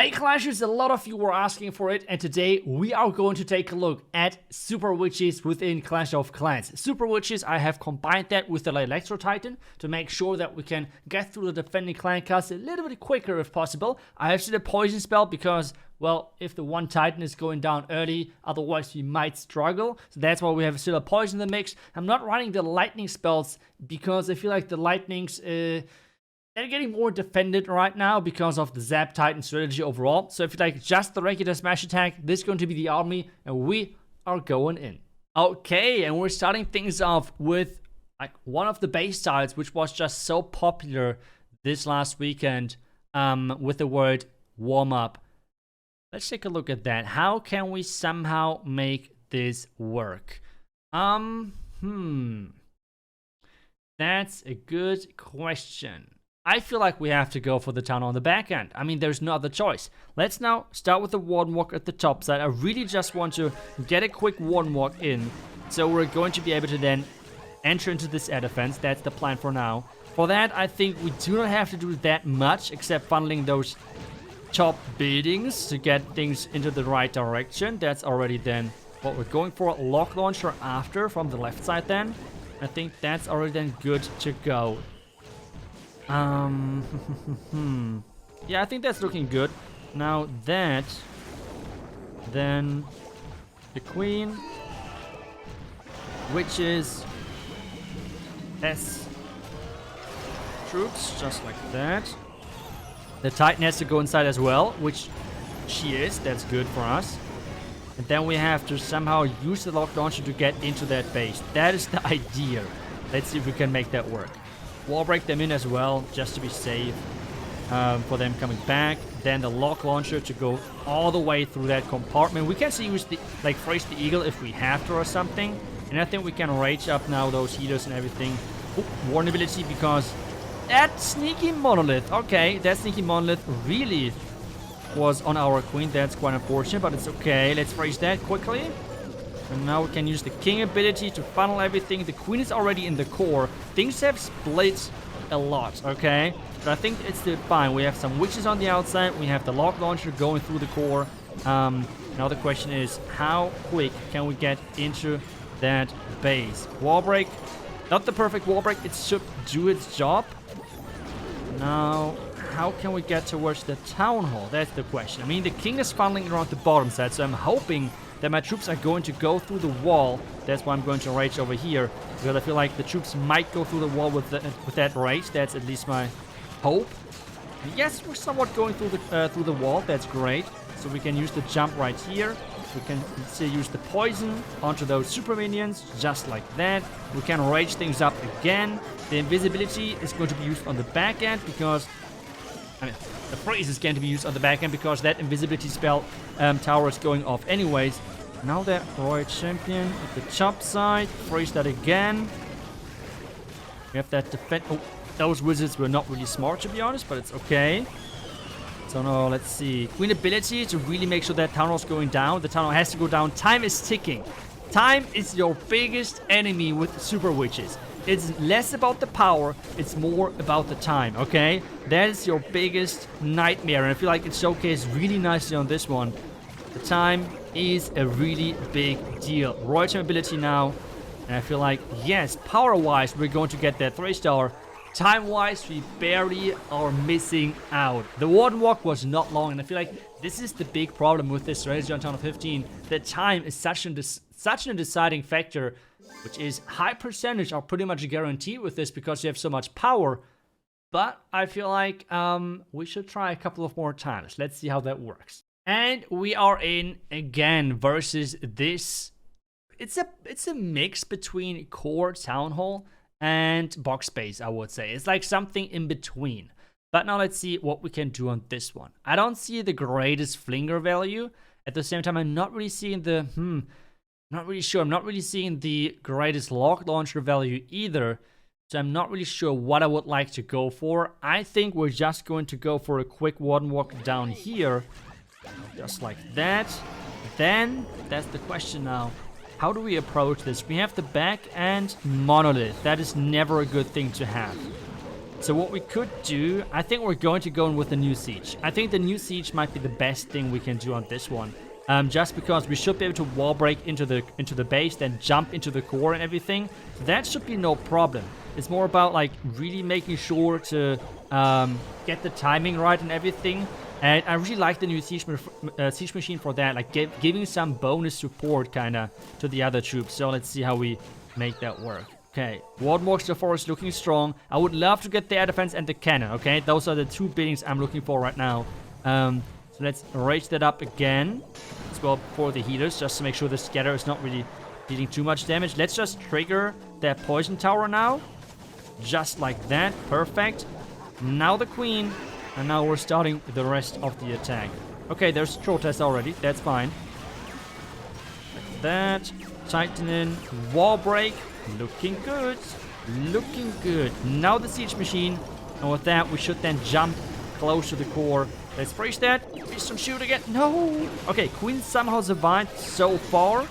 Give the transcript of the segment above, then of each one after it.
Hey Clashers, a lot of you were asking for it, and today we are going to take a look at Super Witches within Clash of Clans. Super Witches, I have combined that with the Electro Titan to make sure that we can get through the defending clan cast a little bit quicker if possible. I have still a poison spell because, well, if the one Titan is going down early, otherwise we might struggle. So that's why we have still a poison in the mix. I'm not running the lightning spells because I feel like the lightnings, they're getting more defended right now because of the Zap Titan strategy overall. So if you like just the regular smash attack, this is going to be the army, and we are going in. Okay, and we're starting things off with like one of the base styles, which was just so popular this last weekend, with the word warm up. Let's take a look at that. How can we somehow make this work? That's a good question. I feel like we have to go for the town on the back end. I mean, there's no other choice. Let's now start with the warden walk at the top side. I really just want to get a quick warden walk in, so we're going to be able to then enter into this air defense. That's the plan for now. For that, I think we do not have to do that much, except funneling those top buildings to get things into the right direction. That's already then what we're going for. Lock launcher after from the left side then. I think that's already then good to go. Yeah, I think that's looking good. Now that, then the queen, witches, S troops, just like that. The Titan has to go inside as well, which she is. That's good for us. And then we have to somehow use the lock launcher to get into that base. That is the idea. Let's see if we can make that work. Wall break them in as well, just to be safe, for them coming back. Then the lock launcher to go all the way through that compartment. We can use the, like, phrase the eagle if we have to or something. And I think we can rage up now those healers and everything. Warn ability because that sneaky monolith. Okay, that sneaky monolith really was on our queen. That's quite unfortunate, but it's okay. Let's phrase that quickly. And now we can use the king ability to funnel everything. The queen is already in the core. Things have split a lot, okay? But I think it's still fine. We have some witches on the outside. We have the lock launcher going through the core. Now the question is, how quick can we get into that base? Wall break. Not the perfect wall break. It should do its job. Now, how can we get towards the town hall? That's the question. I mean, the king is funneling around the bottom side, so I'm hoping that my troops are going to go through the wall. That's why I'm going to rage over here, because I feel like the troops might go through the wall with that rage. That's at least my hope. Yes, we're somewhat going through the wall. That's great. So we can use the jump right here. We can still use the poison onto those super minions, just like that. We can rage things up again. The invisibility is going to be used on the back end because, I mean, the phrase is going to be used on the back end because that invisibility spell tower is going off anyways. Now that Royal Champion at the top side, phrase that again. We have that defense. Oh, those wizards were not really smart, to be honest, but it's okay. So now let's see. Queen ability to really make sure that town hall is going down. The town hall has to go down. Time is ticking. Time is your biggest enemy with Super Witches. It's less about the power, it's more about the time, okay? That is your biggest nightmare, and I feel like it's showcased really nicely on this one. The time is a really big deal. Royal Champion ability now, and I feel like, yes, power-wise, we're going to get that 3-star. Time-wise, we barely are missing out. The Warden Walk was not long, and I feel like this is the big problem with this strategy on Town of 15. The time is such an deciding factor, which is high percentage are pretty much guaranteed with this because you have so much power. But I feel like we should try a couple of more times. Let's see how that works. And we are in again versus this. It's a mix between core town hall and box space, I would say. It's like something in between. But now let's see what we can do on this one. I don't see the greatest flinger value. At the same time, I'm not really seeing the not really sure. I'm not really seeing the greatest lock launcher value either. So I'm not really sure what I would like to go for. I think we're just going to go for a quick warden walk down here. Just like that. Then, that's the question now. How do we approach this? We have the back and monolith. That is never a good thing to have. So what we could do, I think we're going to go in with the new siege. I think the new siege might be the best thing we can do on this one. Just because we should be able to wall break into the base, then jump into the core and everything. So that should be no problem. It's more about like really making sure to get the timing right and everything. And I really like the new siege machine for that, like giving some bonus support kind of to the other troops. So let's see how we make that work. Okay, Wardenwalk so far is looking strong. I would love to get the air defense and the cannon, okay? Those are the two buildings I'm looking for right now. So let's raise that up again. As well for the healers, just to make sure the scatter is not really dealing too much damage. Let's just trigger that poison tower now. Just like that, perfect. Now the queen, and now we're starting the rest of the attack. Okay, there's protest already, that's fine. Like that, Titan wall break. Looking good. Looking good. Now the siege machine. And with that, we should then jump close to the core. Let's freeze that. Please don't shoot again. No. Okay, Queen somehow survived so far.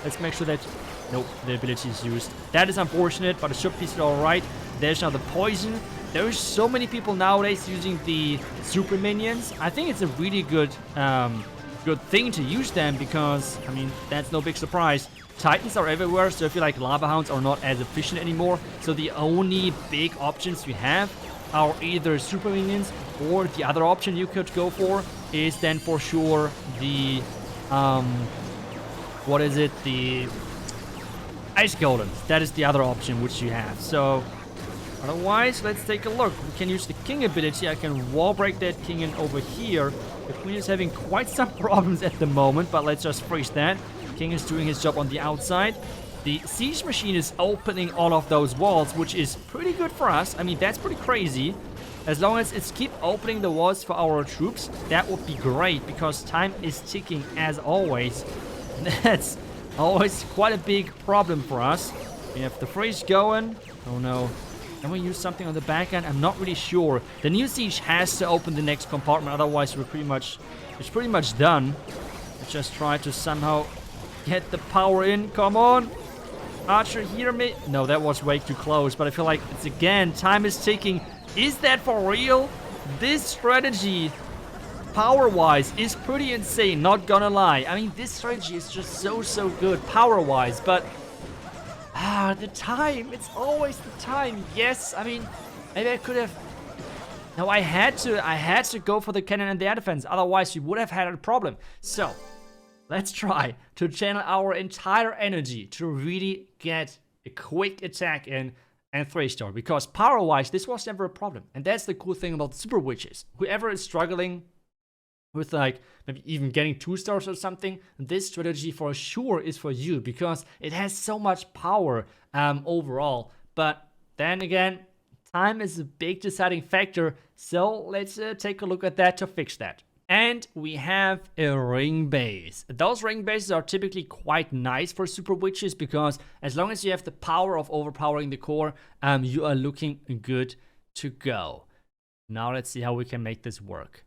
Let's make sure that... Nope, the ability is used. That is unfortunate, but it should be still alright. There's now the poison. There's so many people nowadays using the super minions. I think it's a really good thing to use them because, I mean, that's no big surprise. Titans are everywhere, so I feel like Lava Hounds are not as efficient anymore. So the only big options we have are either super minions, or the other option you could go for is then for sure the what is it? The ice golems. That is the other option which you have. So otherwise, let's take a look. We can use the king ability. I can wall break that king in over here. The queen is having quite some problems at the moment, but let's just freeze that. King is doing his job on the outside. The siege machine is opening all of those walls, which is pretty good for us. I mean, that's pretty crazy. As long as it's keep opening the walls for our troops, that would be great, because time is ticking as always. That's always quite a big problem for us. We have the freeze going. Oh no. Can we use something on the back end? I'm not really sure. The new siege has to open the next compartment, otherwise it's pretty much done. Let's just try to somehow get the power in. Come on. Archer, hear me. No, that was way too close, but I feel like it's again, time is ticking. Is that for real? This strategy, power-wise, is pretty insane, not gonna lie. I mean, this strategy is just so good, power-wise, but... the time. It's always the time. Yes, I mean, maybe I could have... No, I had to go for the cannon and the air defense, otherwise we would have had a problem. So... let's try to channel our entire energy to really get a quick attack in and 3-star. Because power-wise, this was never a problem. And that's the cool thing about Super Witches. Whoever is struggling with like maybe even getting 2-stars or something, this strategy for sure is for you. Because it has so much power overall. But then again, time is a big deciding factor. So let's take a look at that to fix that. And we have a ring base. Those ring bases are typically quite nice for Super Witches, because as long as you have the power of overpowering the core, you are looking good to go. Now let's see how we can make this work.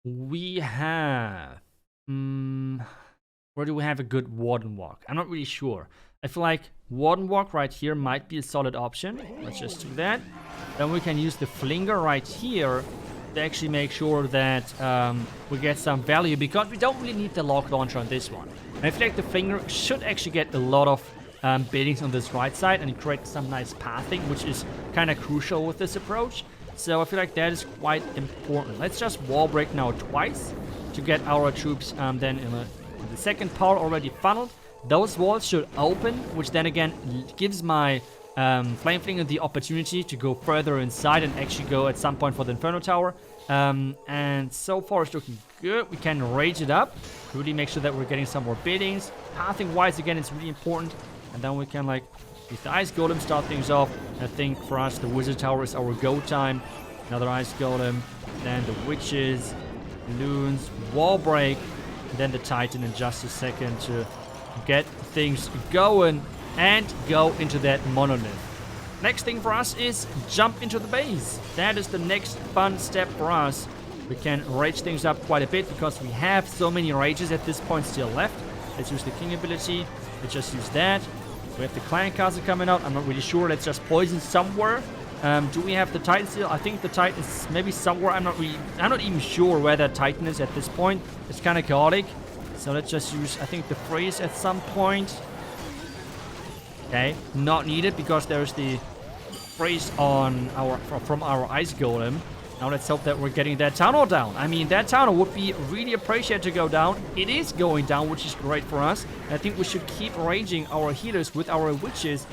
We have... where do we have a good Warden Walk? I'm not really sure. I feel like Warden Walk right here might be a solid option. Let's just do that. Then we can use the Flinger right here to actually make sure that we get some value, because we don't really need the lock launcher on this one. And I feel like the Finger should actually get a lot of buildings on this right side and create some nice pathing, which is kind of crucial with this approach. So I feel like that is quite important. Let's just wall break now twice to get our troops then in the second part already funneled. Those walls should open, which then again gives my Flame Flinger the opportunity to go further inside and actually go at some point for the Inferno Tower. And so far it's looking good. We can rage it up, really make sure that we're getting some more biddings. Pathing wise, again, it's really important. And then we can like use the Ice Golem, start things off. I think for us the Wizard Tower is our go time. Another Ice Golem, then the Witches, Loons, Wall Break, and then the Titan in just a second to get things going and go into that monolith. Next thing for us is jump into the base. That is the next fun step for us. We can rage things up quite a bit because we have so many rages at this point still left. Let's use the king ability. Let's just use that. We have the clan castle coming out. I'm not really sure. Let's just poison somewhere. Do we have the Titan still? I think the Titan is maybe somewhere. I'm not even sure where that Titan is at this point. It's kind of chaotic. So let's just use, I think, the freeze at some point. Okay, not needed because there's the freeze on from our ice golem. Now let's hope that we're getting that Town Hall down. I mean, that Town Hall would be really appreciated to go down. It is going down, which is great for us. I think we should keep raging our healers with our witches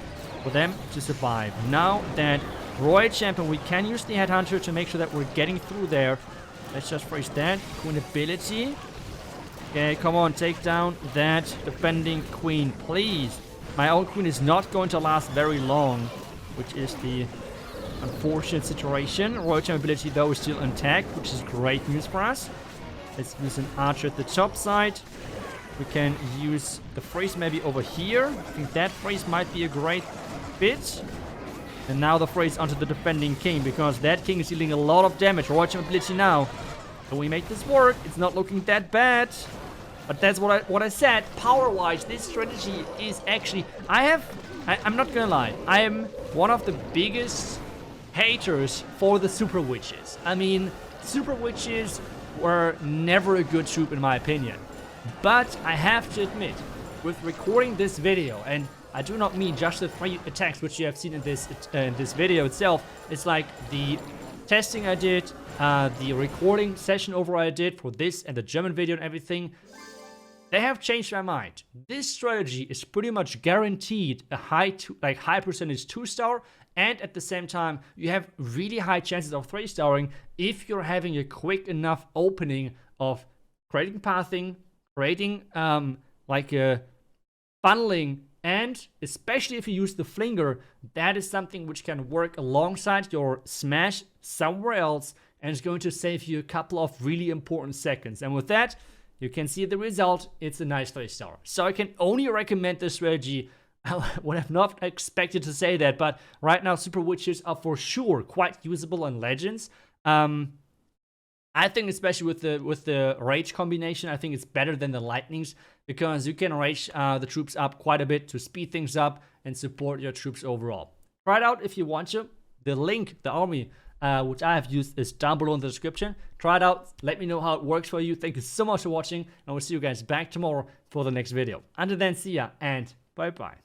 for them to survive. Now that Royal Champion, we can use the Headhunter to make sure that we're getting through there. Let's just freeze that. Queen ability. Okay, come on, take down that defending queen, please. My own queen is not going to last very long, which is the unfortunate situation. Royal Champion ability, though, is still intact, which is great news for us. Let's use an archer at the top side. We can use the freeze maybe over here. I think that freeze might be a great fit. And now the freeze onto the defending king, because that king is dealing a lot of damage. Royal Champion ability now. Can we make this work? It's not looking that bad. But that's what I said. Power-wise, this strategy is actually... I'm not gonna lie. I am one of the biggest haters for the Super Witches. I mean, Super Witches were never a good troop in my opinion. But I have to admit, with recording this video, and I do not mean just the 3 attacks which you have seen in this video itself. It's like the testing I did, the recording session overall I did for this and the German video and everything. They have changed my mind. This strategy is pretty much guaranteed a high percentage 2-star, and at the same time you have really high chances of 3-starring if you're having a quick enough opening of creating pathing, creating like a funneling, and especially if you use the flinger. That is something which can work alongside your smash somewhere else, and it's going to save you a couple of really important seconds. And with that, you can see the result. It's a nice 3-star. So I can only recommend this strategy. I would have not expected to say that, but right now Super Witches are for sure quite usable on Legends. I think especially with the Rage combination, I think it's better than the Lightnings, because you can rage the troops up quite a bit to speed things up and support your troops overall. Try it out if you want to. The link, the army, which I have used, is down below in the description. Try it out. Let me know how it works for you. Thank you so much for watching, and we'll see you guys back tomorrow for the next video. Until then, see ya, and bye-bye.